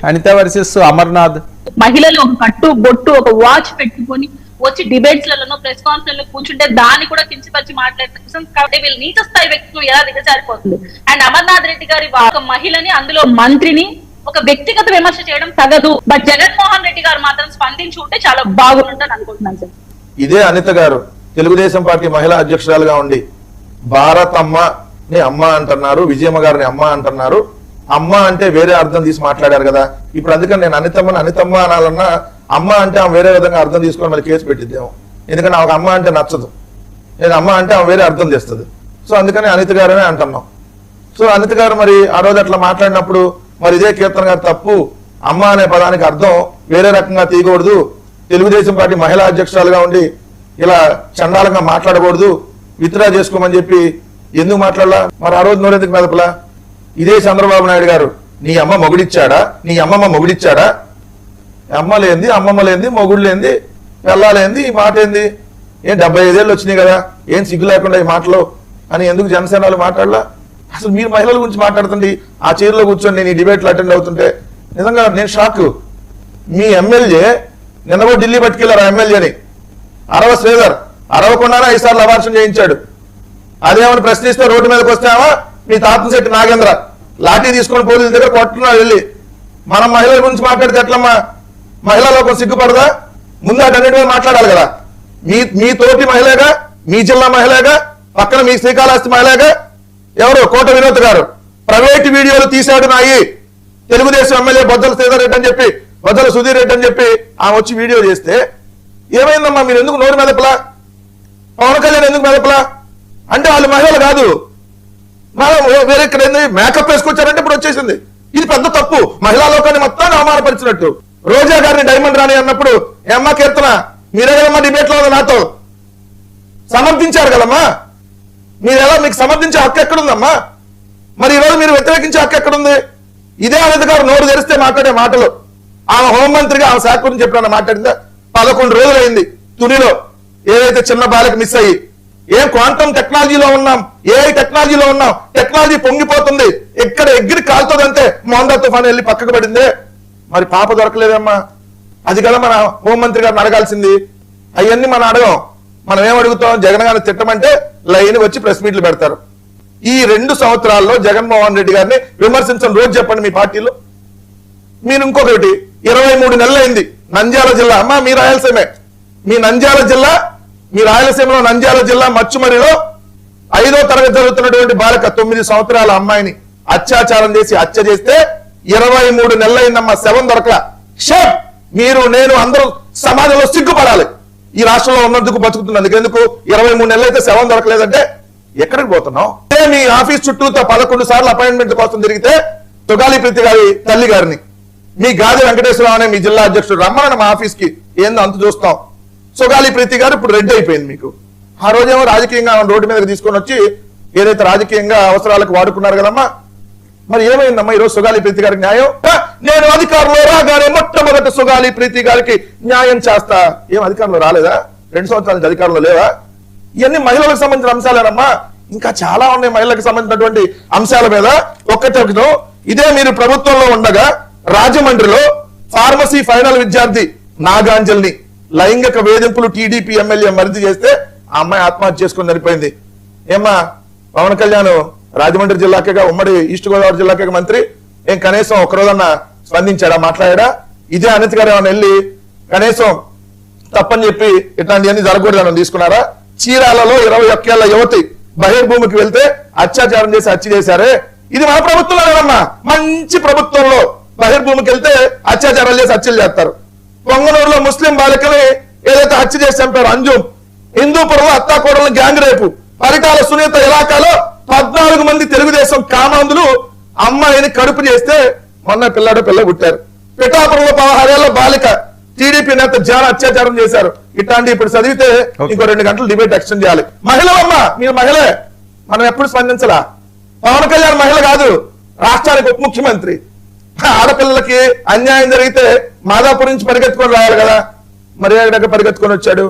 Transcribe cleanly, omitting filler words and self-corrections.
Anitha versus Amarnath. మహిళలు ఒక కట్టు బొట్టు ఒక వాచ్ పెట్టుకొని వచ్చి డిబేట్స్ లలో ప్రెస్ కాన్ఫరెన్స్ లో కూర్చుంటే దాన్ని కూడా కించపరిచి మాట్లాడుతున్నారు కాబట్టి వీళ్ళు నీచ స్థాయి వ్యక్తులు ఎలా దిగజారిపోతుంది. అండ్ అమర్నాథ్ రెడ్డి గారి ఒక మహిళని అందులో మంత్రిని ఒక వ్యక్తిగత విమర్శ చేయడం తగదు. బట్ జగన్మోహన్ రెడ్డి గారు మాత్రం స్పందించి ఉంటే చాలా బాగుంటుంది అనుకుంటున్నాను సార్. ఇదే అనిత గారు తెలుగుదేశం పార్టీ మహిళా అధ్యక్షురాలుగా ఉండి భారతమ్మని అమ్మ అంటున్నారు, విజయమ్మ గారిని అమ్మ అంటున్నారు. అమ్మ అంటే వేరే అర్థం తీసి మాట్లాడారు కదా. ఇప్పుడు అందుకని నేను అనితమ్మ అనాలన్నా అమ్మ అంటే ఆమె వేరే విధంగా అర్థం తీసుకొని మళ్ళీ కేసు పెట్టిద్దాము. ఎందుకంటే ఆమెకు అమ్మ అంటే నచ్చదు. నేను అమ్మ అంటే ఆమె వేరే అర్థం చేస్తుంది. సో అందుకని అనిత గారనే అంటున్నాం. సో అనిత గారు మరి ఆ రోజు అట్లా మాట్లాడినప్పుడు మరి ఇదే కీర్తన గారు తప్పు, అమ్మ అనే పదానికి అర్థం వేరే రకంగా తీయకూడదు, తెలుగుదేశం పార్టీ మహిళా అధ్యక్షురాలుగా ఉండి ఇలా చండాలంగా మాట్లాడకూడదు, విత్డ్రా చేసుకోమని చెప్పి ఎందుకు మాట్లాడలా? మరి ఆ రోజు నోరెందుకు మెదపలా? ఇదే చంద్రబాబు నాయుడు గారు నీ అమ్మ మొగుడిచ్చాడా, నీ అమ్మమ్మ మొగుడిచ్చాడా? అమ్మ లేంది, అమ్మమ్మ లేంది, మొగుడు లేంది, వెళ్ళాలేంది, ఈ మాట ఏంది? ఏం 75 ఏళ్ళు వచ్చినాయి కదా, ఏం సిగ్గు లేకుండా ఈ మాటలు అని ఎందుకు జనసేనలు మాట్లాడలా? అసలు మీరు మహిళల గురించి మాట్లాడుతుంది ఆ చైర్లో కూర్చొని నేను ఈ డిబేట్లు అటెండ్ అవుతుంటే నిజంగా నేను షాక్. మీ ఎమ్మెల్యే నిన్న కూడా ఢిల్లీ పట్టుకెళ్లారు. ఆ ఎమ్మెల్యేని శ్రీధర్ అరవకుండానే 5 సార్లు అవార్షణ చేయించాడు. అదేమని ప్రశ్నిస్తే రోడ్డు మీదకి వస్తావా మీ తాతంశెట్టి నాగేంద్ర లాఠీ తీసుకొని పోలీసుల దగ్గర కొట్టున్నాడు వెళ్ళి. మనం మహిళల గురించి మాట్లాడితే ఎట్లమ్మా? మహిళలో ఒక సిగ్గుపడదా? ముందు అటన్నిటి మీద మాట్లాడాలి కదా. మీ తోటి మహిళగా, మీ జిల్లా మహిళగా, పక్కన మీ శ్రీకాళహస్తి మహిళగా ఎవరు కోట వినోద్ గారు ప్రైవేట్ వీడియోలు తీశాడు నాయి తెలుగుదేశం ఎమ్మెల్యే బొజ్జల శ్రీధర్ రెడ్డి అని చెప్పి, బొజ్జల సుధీర్ రెడ్డి అని చెప్పి ఆమె వచ్చి వీడియో చేస్తే ఏమైందమ్మా? మీరు ఎందుకు నోరు మెదపలా? పవన్ కళ్యాణ్ ఎందుకు మెదపలా? అంటే వాళ్ళు మహిళలు కాదు, వేరే ఇక్కడ మేకప్ వేసుకొచ్చారంటే ఇప్పుడు వచ్చేసింది. ఇది పెద్ద తప్పు. మహిళా లోకాన్ని మొత్తాన్ని అవమానపరిచినట్టు. రోజా గారిని డైమండ్ రాణి అన్నప్పుడు ఏమ్మా కీర్తన మీరే కదమ్మా డిబేట్ లో నాతో సమర్థించారు కదమ్మా. మీకు సమర్థించే హక్కు ఎక్కడుందమ్మా? మరి ఈరోజు మీరు వ్యతిరేకించే హక్కు ఎక్కడుంది? ఇదే అనిత గారు నోరు తెరిస్తే మాట్లాడే మాటలు. ఆమె హోంమంత్రిగా ఆమె శాఖ గురించి చెప్పిన మాట్లాడిందా? 11 రోజులైంది తునిలో ఏదైతే చిన్న బాలిక మిస్ అయ్యి. ఏం క్వాంటమ్ టెక్నాలజీలో ఉన్నాం, ఏఐ టెక్నాలజీలో ఉన్నాం, టెక్నాలజీ పొంగిపోతుంది, ఎక్కడ ఎగిరి కాలుతుందంటే మోందా తుఫాన్ వెళ్ళి పక్కకు పడిందే. మరి పాప దొరకలేదమ్మా. అది కదా మన హోంమంత్రి గారిని అడగాల్సింది. అవన్నీ మనం అడగం. మనం ఏం అడుగుతాం? జగన్ గారిని తిట్టమంటే లైన్ వచ్చి ప్రెస్ మీట్లు పెడతారు. ఈ 2 సంవత్సరాల్లో జగన్మోహన్ రెడ్డి గారిని విమర్శించని రోజు చెప్పండి మీ పార్టీలో. మీరు ఇంకొకటి 23 నెలలైంది నంద్యాల జిల్లా. అమ్మా మీ రాయలసీమే, మీ నంద్యాల జిల్లా, మీ రాయలసీమలో నంద్యాల జిల్లా మచ్చుమరిలో 5వ తరగతి చదువుతున్నటువంటి బాలిక 9 సంవత్సరాల అమ్మాయిని అత్యాచారం చేసి హత్య చేస్తే 23 నెలలైందమ్మా. శవం దొరకలా. మీరు నేను అందరూ సమాజంలో సిగ్గుపడాలి. ఈ రాష్ట్రంలో ఉన్నందుకు బతుకుతున్నందుకు. ఎందుకు 23 నెలలు అయితే శవం దొరకలేదంటే ఎక్కడికి పోతున్నాం? మీ ఆఫీస్ చుట్టూతో 11 సార్లు అపాయింట్మెంట్ కోసం తిరిగితే సుగాలి ప్రీతి గారి తల్లి గారిని మీ గాది వెంకటేశ్వరరావు అనే మీ జిల్లా అధ్యక్షుడు రమ్మని మా ఆఫీస్ కి ఏందో అంత చూస్తాం. సుగాలి ప్రీతి గారు ఇప్పుడు రెడ్డి అయిపోయింది మీకు. ఆ రోజేమో రాజకీయంగా రోడ్డు మీదకి తీసుకొని వచ్చి ఏదైతే రాజకీయంగా అవసరాలకు వాడుకున్నారు కదమ్మా. మరి ఏమైందమ్మా ఈరోజు సుగాలి ప్రీతి గారికి న్యాయం? నేను అధికారంలో రాగానే మొట్టమొదటి సుగాలి ప్రీతి గారికి న్యాయం చేస్తా. ఏం అధికారంలో రాలేదా? 2 సంవత్సరాల నుంచి అధికారంలో లేవా? ఇవన్నీ మహిళలకు సంబంధించిన అంశాలేనమ్మా. ఇంకా చాలా ఉన్నాయి మహిళలకు సంబంధించినటువంటి అంశాల మీద. ఒక్కటో ఇదే మీరు ప్రభుత్వంలో ఉండగా రాజమండ్రిలో ఫార్మసీ ఫైనల్ విద్యార్థి నాగాంజల్ని లైంగిక వేధింపులు టీడీపీ ఎమ్మెల్యే మరిది చేస్తే ఆ అమ్మాయి ఆత్మహత్య చేసుకుని చనిపోయింది. ఏమ్మా పవన్ కళ్యాణ్ రాజమండ్రి జిల్లాకేగా, ఉమ్మడి ఈస్ట్ గోదావరి జిల్లాకే మంత్రి, ఏం కనీసం ఒకరోజన్నా స్పందించాడా, మాట్లాడా? ఇదే అనిత గారు ఏమైనా వెళ్ళి కనీసం తప్పని చెప్పి ఇట్లాంటివన్నీ జరగకూడదని తీసుకున్నారా? చీరాలలో 21 ఏళ్ల యువతి బహిర్భూమికి వెళ్తే అత్యాచారం చేసి హత్య చేశారే, ఇది మన ప్రభుత్వంలో కదమ్మా. మంచి ప్రభుత్వంలో బహిర్భూమికి వెళ్తే అత్యాచారాలు చేసి హత్యలు చేస్తారు. పొంగనూరులో ముస్లిం బాలికని ఏదైతే హత్య చేసి చంపారు అంజుమ్, హిందూపురంలో అత్తాకోడలను గ్యాంగ్ రేపు, పరిటాల సునీత ఇలాకాలో 14 మంది తెలుగుదేశం కామాంధులు అమ్మాయిని కడుపు చేస్తే మొన్న పిల్ల పుట్టారు. పిఠాపురంలో 16 ఏళ్ల బాలిక టీడీపీ నేత జాన్ అత్యాచారం చేశారు. ఇట్లాంటి ఇప్పుడు చదివితే ఇంకో 2 గంటలు డిబేట్ ఎక్స్టెండ్ చేయాలి. మహిళలమ్మా, మీరు మహిళే. మనం ఎప్పుడు స్పందించలా? పవన్ కళ్యాణ్ మహిళ కాదు, రాష్ట్రానికి ఉప ముఖ్యమంత్రి. ఆడపిల్లలకి అన్యాయం జరిగితే మాదాపూర్ నుంచి పరిగెత్తుకొని రావాలి కదా. మరి ఎక్కడికి పరిగెత్తుకొని వచ్చాడు?